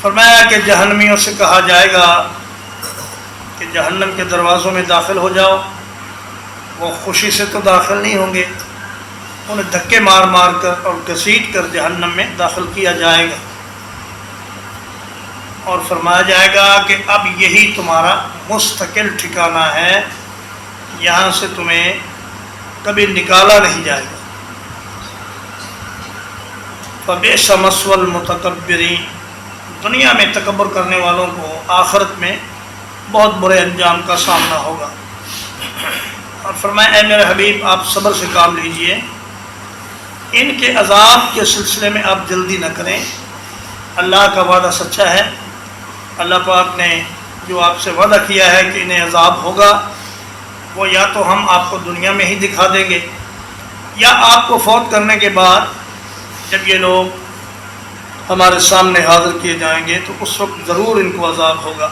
فرمایا کہ جہنمیوں سے کہا جائے گا کہ جہنم کے دروازوں میں داخل ہو جاؤ۔ وہ خوشی سے تو داخل نہیں ہوں گے، انہیں دھکے مار مار کر اور گھسیٹ کر جہنم میں داخل کیا جائے گا، اور فرمایا جائے گا کہ اب یہی تمہارا مستقل ٹھکانہ ہے، یہاں سے تمہیں کبھی نکالا نہیں جائے گا۔ فبئس مثوى المتکبرین، دنیا میں تکبر کرنے والوں کو آخرت میں بہت برے انجام کا سامنا ہوگا۔ اور فرمایا اے میرے حبیب آپ صبر سے کام لیجئے، ان کے عذاب کے سلسلے میں آپ جلدی نہ کریں، اللہ کا وعدہ سچا ہے۔ اللہ پاک نے جو آپ سے وعدہ کیا ہے کہ انہیں عذاب ہوگا، وہ یا تو ہم آپ کو دنیا میں ہی دکھا دیں گے، یا آپ کو فوت کرنے کے بعد جب یہ لوگ ہمارے سامنے حاضر کیے جائیں گے تو اس وقت ضرور ان کو عذاب ہوگا۔